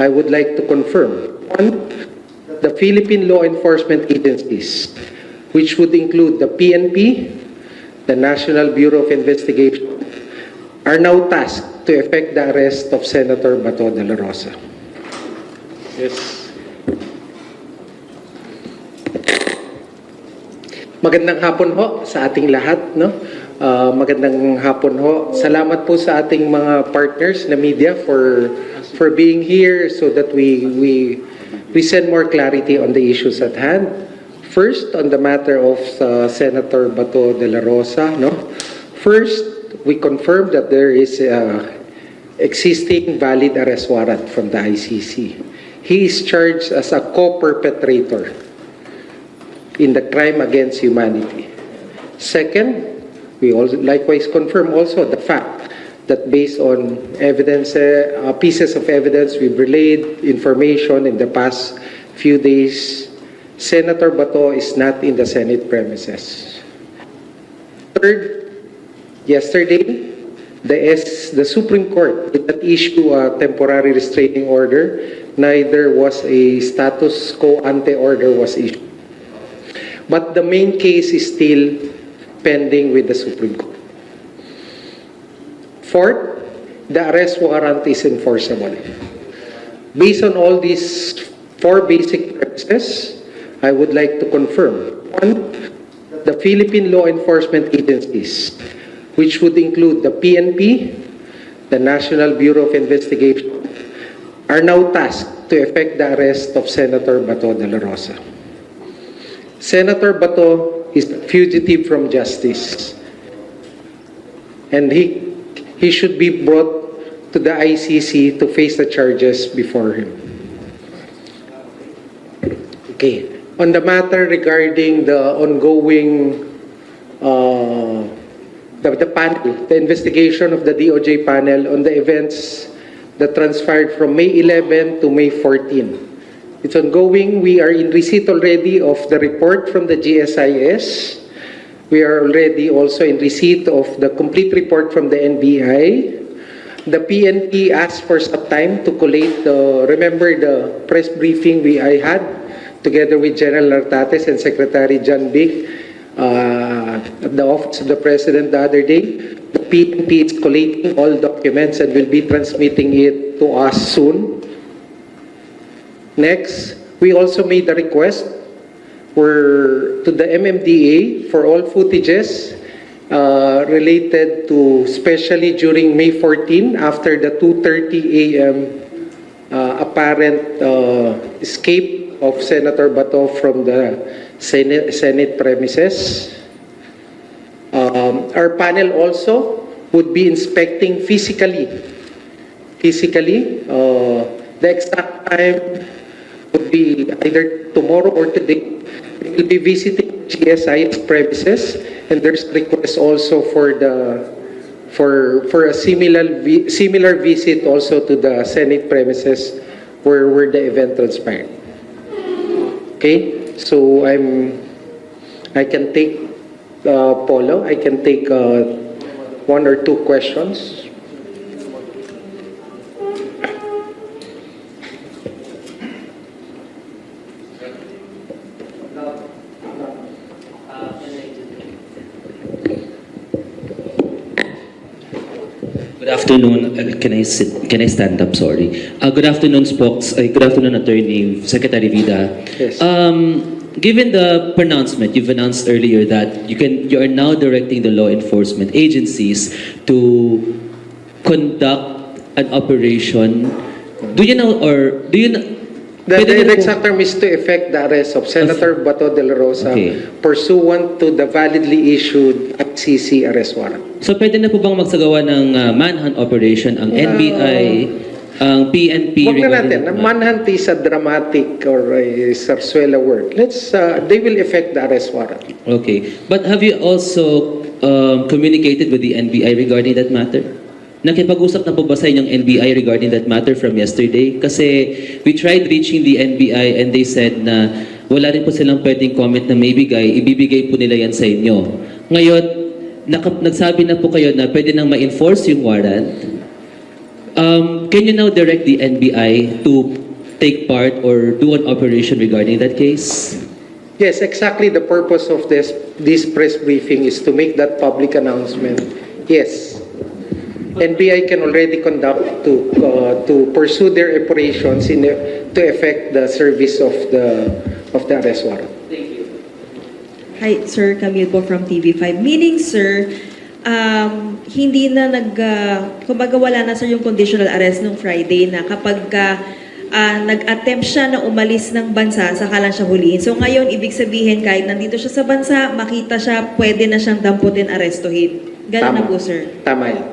I would like to confirm. One, the Philippine law enforcement agencies, which would include the PNP, the National Bureau of Investigation, are now tasked to effect the arrest of Senator Bato de la Rosa. Yes. Magandang hapon ho sa ating lahat, no? Magandang hapon ho. Salamat po sa ating mga partners na media for being here so that we send more clarity on the issues at hand. First, on the matter of Senator Bato de la Rosa, no? First, we confirm that there is existing valid arrest warrant from the ICC. He is charged as a co-perpetrator in the crime against humanity. Second, we also likewise confirm also the fact that based on evidence, pieces of evidence we've relayed information in the past few days, Senator Bato is not in the Senate premises. Third, yesterday, the Supreme Court did not issue a temporary restraining order, neither was a status quo ante order was issued. But the main case is still pending with the Supreme Court. Fourth, the arrest warrant is enforceable. Based on all these four basic premises, I would like to confirm. One, the Philippine law enforcement agencies, which would include the PNP, the National Bureau of Investigation, are now tasked to effect the arrest of Senator Bato de la Rosa. Senator Bato is a fugitive from justice, and he should be brought to the ICC to face the charges before him. Okay. On the matter regarding the ongoing the panel, the investigation of the DOJ panel on the events that transpired from May 11 to May 14. It's ongoing. We are in receipt already of the report from the GSIS. We are already also in receipt of the complete report from the NBI. The PNP asked for some time to collate remember the press briefing I had together with General Nartates and Secretary John Bic at the Office of the President the other day. The PNP is collating all documents and will be transmitting it to us soon. Next, we also made a request to the MMDA for all footages related to, especially during May 14, after the 2:30 a.m. Apparent escape of Senator Bato from the Senate premises. Our panel also would be inspecting physically. The exact time would be either tomorrow or today. We will be visiting GSI's premises, and there's request also for a similar visit also to the Senate premises where the event transpired. Okay, so I can take Polo. I can take one or two questions. Good afternoon. Can I stand up? Sorry. Good afternoon, Spokes. Good afternoon, Attorney Secretary Vida. Yes. Given the pronouncement you've announced earlier that you are now directing the law enforcement agencies to conduct an operation, do you know? The exact term is to effect the arrest of Senator Bato de la Rosa pursuant to the validly issued ICC arrest warrant. So pwede na po bang magsagawa ng manhunt operation ang NBI, ang PNP? Huwag na natin. Manhunt is a dramatic or a sarsuela word. They will effect the arrest warrant. Okay. But have you also communicated with the NBI regarding that matter? Nakipag-usap na po ba sa inyong NBI regarding that matter from yesterday? Kasi we tried reaching the NBI and they said na wala rin po silang pwedeng comment na ibibigay po nila yan sa inyo. Ngayon, nagsabi na po kayo na pwede nang ma-enforce yung warrant. can you now direct the NBI to take part or do an operation regarding that case? Yes, exactly the purpose of this press briefing is to make that public announcement. Yes, NBI can already conduct to pursue their operations to effect the service of the arrest warrant. Hi, Sir Camille po from TV5. Meaning, sir, hindi na kumbaga wala na sir yung conditional arrest nung Friday na kapag nag-attempt siya na umalis ng bansa, saka lang siya huliin. So ngayon, ibig sabihin, kahit nandito siya sa bansa, makita siya, pwede na siyang damputin, arestuhin. Ganun na po, sir. Tama yan.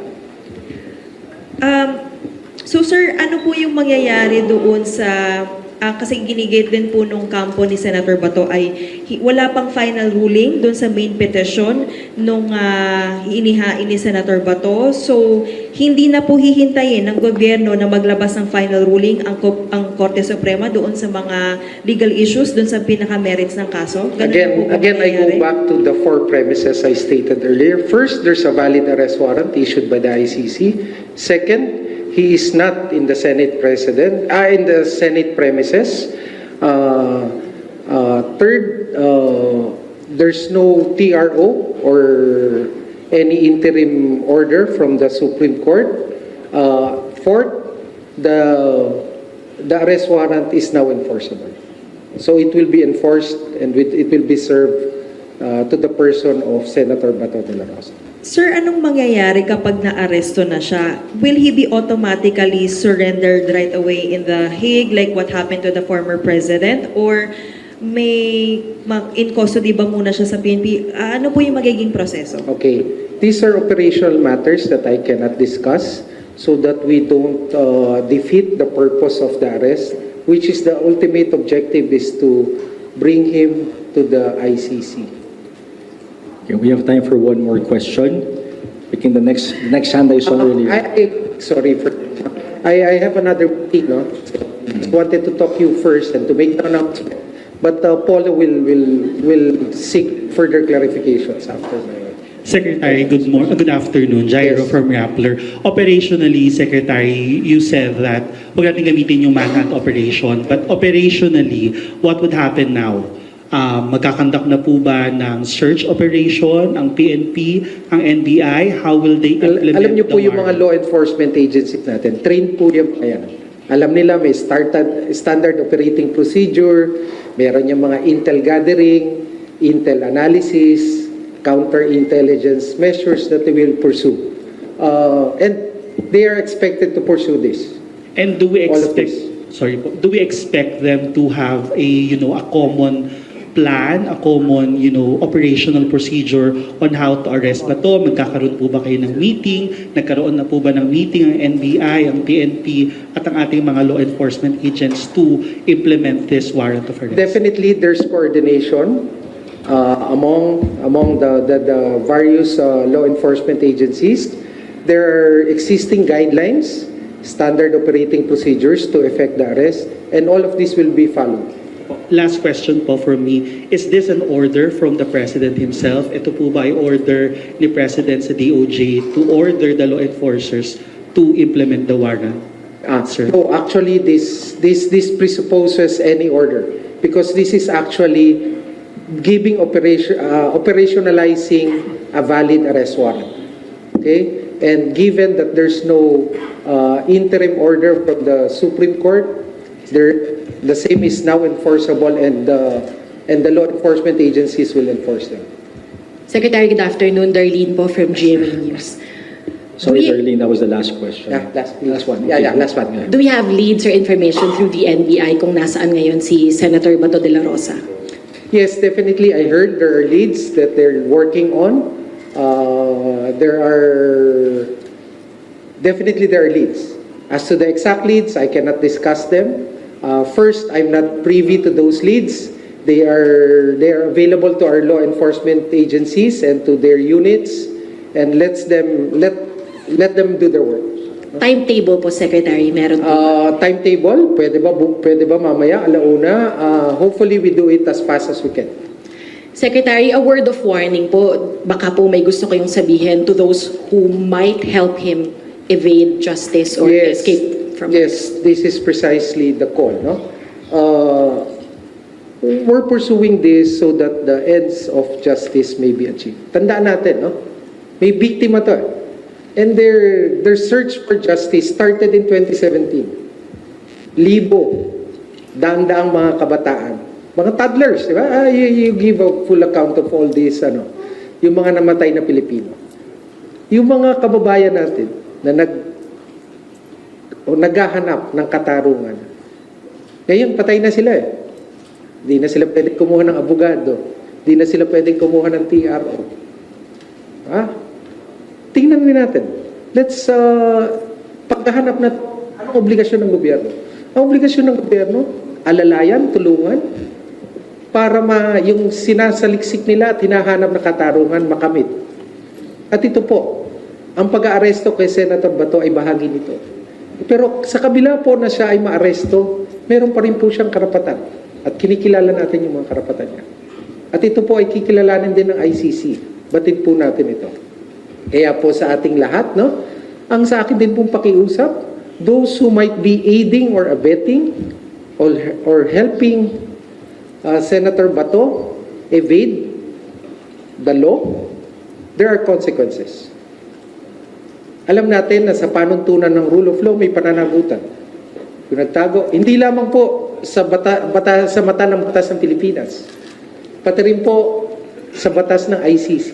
So sir, ano po yung mangyayari doon sa kasi ginigate din po nung kampo ni Senator Bato ay wala pang final ruling doon sa main petition nung inihain ni Senator Bato. So hindi na po hihintayin ng gobyerno na maglabas ng final ruling ang Korte Suprema doon sa mga legal issues doon sa pinaka-merits ng kaso. Again, I go back to the four premises I stated earlier. First, there's a valid arrest warrant issued by the ICC. Second, he is not in the Senate in the Senate premises. Third, there's no TRO or any interim order from the Supreme Court. Fourth, the arrest warrant is now enforceable. So it will be enforced and it will be served to the person of Senator Bato de la Rosa. Sir, anong mangyayari kapag na-aresto na siya? Will he be automatically surrendered right away in The Hague like what happened to the former president? Or may in custody ba muna siya sa PNP? Ano po yung magiging proseso? Okay. These are operational matters that I cannot discuss so that we don't defeat the purpose of the arrest, which is the ultimate objective is to bring him to the ICC. Okay, we have time for one more question. I think the next hand I saw earlier. I have another thing, no? Just wanted to talk you first and to make the announcement. But Paula will seek further clarifications after my... Secretary, good afternoon. Jairo Yes. from Rappler. Operationally, Secretary, you said that huwag natin gamitin yung manhunt operation. But operationally, what would happen now? Magkakandak na po ba ng search operation, ang PNP, ang NBI? How will they implement Alam niyo po the yung mga warrant? law enforcement agencies natin, trained po yung ayan. Alam nila may standard operating procedure, meron yung mga intel gathering, intel analysis, counter-intelligence measures that they will pursue. And they are expected to pursue this. And do we All of expect, do we expect them to have a common plan, a common, operational procedure on how to arrest ba to? Magkakaroon po ba kayo ng meeting? Nagkaroon na po ba ng meeting ang NBI, ang PNP, at ang ating mga law enforcement agents to implement this warrant of arrest? Definitely, there's coordination among the various law enforcement agencies. There are existing guidelines, standard operating procedures to effect the arrest, and all of this will be followed. Last question po from me. Is this an order from the President himself? Ito po ba ay order ni President sa DOJ to order the law enforcers to implement the warrant? Sir. So actually, this presupposes any order because this is actually giving operationalizing a valid arrest warrant. Okay, and given that there's no interim order from the Supreme Court, the same is now enforceable, and the law enforcement agencies will enforce them. Secretary, good afternoon. Darlene po from GMA News. Sorry, Darlene, that was the last question. Yeah, last one. Yeah, last one. Do we have leads or information through the NBI kung nasaan ngayon si Senator Bato de la Rosa? Yes, definitely. I heard there are leads that they're working on. There are leads. As to the exact leads, I cannot discuss them. First, I'm not privy to those leads. They are available to our law enforcement agencies and to their units, and let them do their work. Timetable po, Secretary, meron po. Timetable, pwede ba mamaya, alauna? Hopefully, we do it as fast as we can. Secretary, a word of warning po. Baka po may gusto kayong sabihin to those who might help him evade justice or Yes. escape from Yes, this is precisely the call, no? We're pursuing this so that the ends of justice may be achieved. Tandaan natin, no? May biktima to. And their search for justice started in 2017. Libo, daang-daang mga kabataan. Mga toddlers, di ba? You give a full account of all this, yung mga namatay na Pilipino. Yung mga kababayan natin na naghahanap ng katarungan. Ngayon, patay na sila eh. Hindi na sila pwedeng kumuha ng abogado. Hindi na sila pwedeng kumuha ng TRO. Tingnan natin. Let's, pagkahanap na, anong obligasyon ng gobyerno? Ang obligasyon ng gobyerno, alalayan, tulungan, para yung sinasaliksik nila at hinahanap na katarungan makamit. At ito po, ang pag-aaresto kay Senator Bato ay bahagi nito. Pero sa kabila po na siya ay maaresto, meron pa rin po siyang karapatan. At kinikilala natin yung mga karapatan niya. At ito po ay kikilalanin din ng ICC. Batid po natin ito. Kaya po sa ating lahat, no? Ang sa akin din pong pakiusap, those who might be aiding or abetting or helping Senator Bato evade the law, there are consequences. Alam natin na sa panuntunan ng rule of law may pananagutan. Kung nagtago, hindi lamang po sa mata ng batas ng Pilipinas, pati rin po sa batas ng ICC.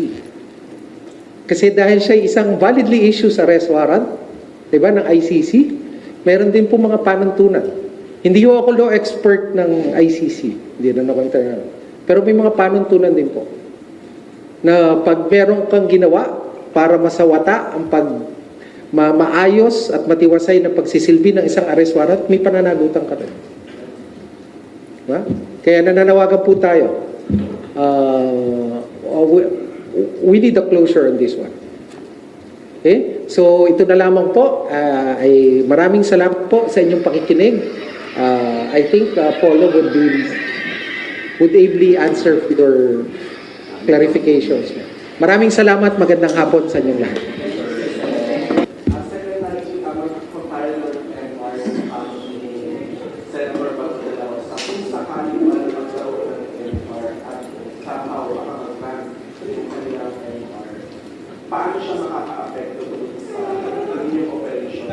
Kasi dahil siya isang validly issued arrest warrant, diba, ng ICC, meron din po mga panuntunan. Hindi ho ako law expert ng ICC, hindi na ako internal. Pero may mga panuntunan din po na pag meron kang ginawa para masawata ang maayos at matiwasay na pagsisilbi ng isang arrest warrant, may pananagutan ka rin. Diba? Kaya nananawagan po tayo. We need a closure on this one. Okay? So ito na lamang po. Ay maraming salamat po sa inyong pakikinig. I think Polo would ably answer for your clarifications. Maraming salamat. Magandang hapon sa inyong lahat. Paano siya makaka-apekto sa inyong operation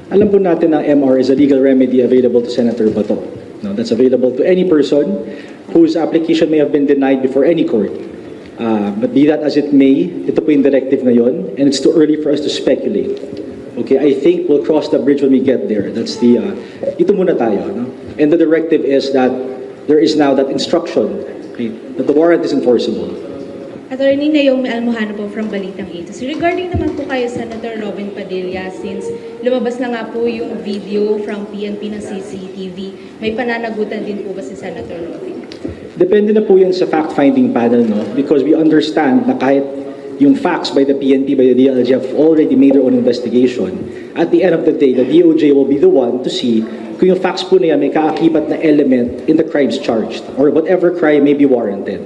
Alam po natin na MR is a legal remedy available to Senator Bato. No, that's available to any person whose application may have been denied before any court. But be that as it may, ito po yung directive ngayon, and it's too early for us to speculate. Okay, I think we'll cross the bridge when we get there. That's the, ito muna tayo. No? And the directive is that there is now that instruction, okay, that the warrant is enforceable. Attorney Naomi Almohano po from Balitang Itos. Regarding naman po kayo, Senator Robin Padilla, since lumabas na nga po yung video from PNP ng CCTV, may pananagutan din po ba si Senator Robin? Depende na po yan sa fact-finding panel, no? Because we understand na kahit yung facts by the PNP, by the DLG have already made their own investigation. At the end of the day, the DOJ will be the one to see kung yung facts po na yan may kaakibat na element in the crimes charged or whatever crime may be warranted.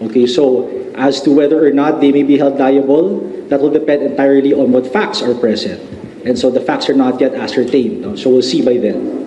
Okay, so as to whether or not they may be held liable, that will depend entirely on what facts are present. And so the facts are not yet ascertained. No? So we'll see by then.